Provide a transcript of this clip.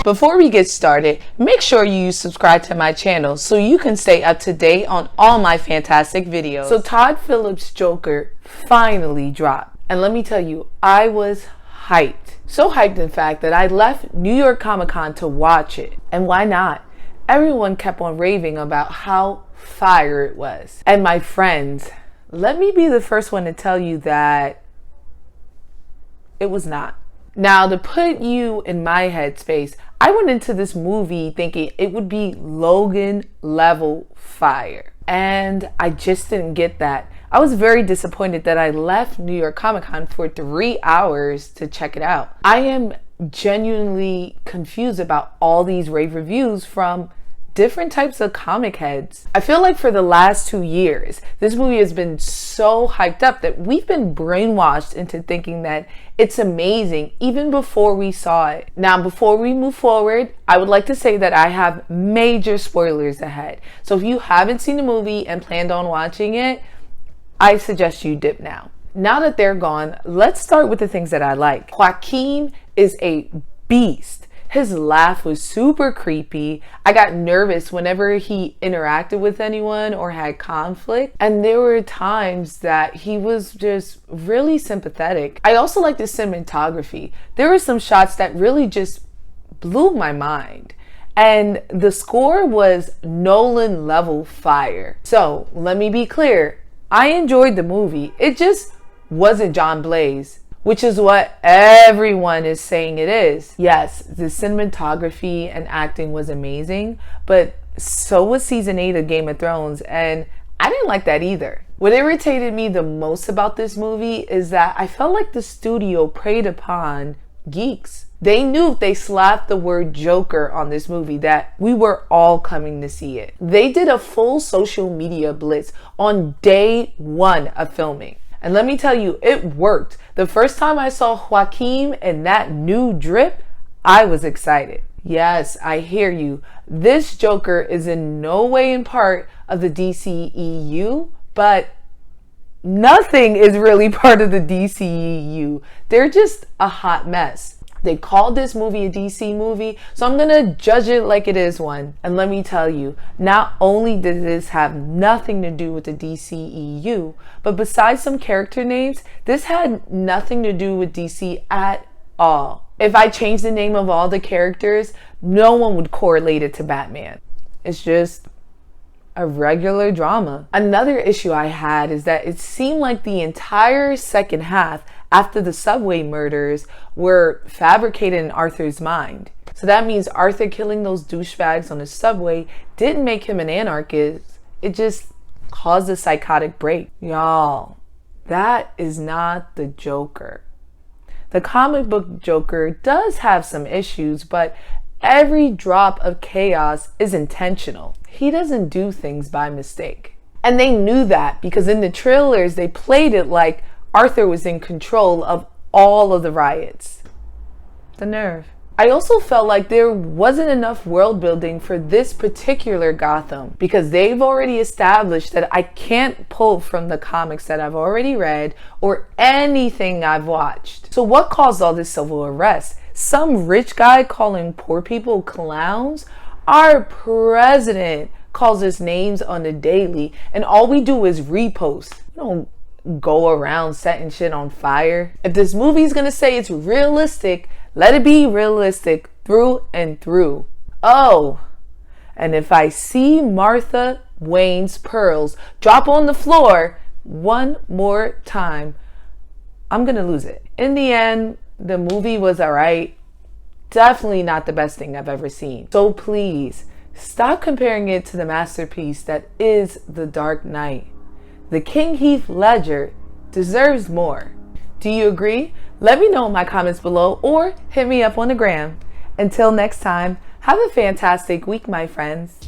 Before we get started, make sure you subscribe to my channel so you can stay up to date on all my fantastic videos. So Todd Phillips' Joker finally dropped. And let me tell you, I was hyped. So hyped, in fact, that I left New York Comic Con to watch it. And why not? Everyone kept on raving about how fire it was. And my friends, let me be the first one to tell you that it was not. Now, to put you in my headspace, I went into this movie thinking it would be Logan level fire. And I just didn't get that. I was very disappointed that I left New York Comic Con for 3 hours to check it out. I am genuinely confused about all these rave reviews from different types of comic heads. I feel like for the last 2 years, this movie has been so hyped up that we've been brainwashed into thinking that it's amazing even before we saw it. Now, before we move forward, I would like to say that I have major spoilers ahead. So if you haven't seen the movie and planned on watching it, I suggest you dip now. Now that they're gone, let's start with the things that I like. Joaquin is a beast. His laugh was super creepy. I got nervous whenever he interacted with anyone or had conflict. And there were times that he was just really sympathetic. I also like the cinematography. There were some shots that really just blew my mind. And the score was Nolan level fire. So let me be clear. I enjoyed the movie. It just wasn't John Blaze, which is what everyone is saying it is. Yes, the cinematography and acting was amazing, but so was season 8 of Game of Thrones, and I didn't like that either. What irritated me the most about this movie is that I felt like the studio preyed upon geeks. They knew if they slapped the word Joker on this movie that we were all coming to see it. They did a full social media blitz on day 1 of filming. And let me tell you, it worked. The first time I saw Joaquin in that new drip, I was excited. Yes, I hear you. This Joker is in no way in part of the DCEU, but nothing is really part of the DCEU. They're just a hot mess. They called this movie a DC movie, so I'm gonna judge it like it is one. And let me tell you, not only did this have nothing to do with the DCEU, but besides some character names, this had nothing to do with DC at all. If I changed the name of all the characters, no one would correlate it to Batman. It's just a regular drama. Another issue I had is that it seemed like the entire second half after the subway murders were fabricated in Arthur's mind. So that means Arthur killing those douchebags on the subway didn't make him an anarchist. It just caused a psychotic break. Y'all, that is not the Joker. The comic book Joker does have some issues, but every drop of chaos is intentional. He doesn't do things by mistake. And they knew that because in the trailers, they played it like Arthur was in control of all of the riots. The nerve. I also felt like there wasn't enough world building for this particular Gotham because they've already established that I can't pull from the comics that I've already read or anything I've watched. So what caused all this civil unrest? Some rich guy calling poor people clowns? Our president calls us names on the daily and all we do is repost. We don't go around setting shit on fire. If this movie's gonna say it's realistic, let it be realistic through and through. Oh, and if I see Martha Wayne's pearls drop on the floor one more time, I'm gonna lose it. In the end, the movie was alright. Definitely not the best thing I've ever seen. So please, stop comparing it to the masterpiece that is The Dark Knight. The King Heath Ledger deserves more. Do you agree? Let me know in my comments below or hit me up on the gram. Until next time, have a fantastic week, my friends.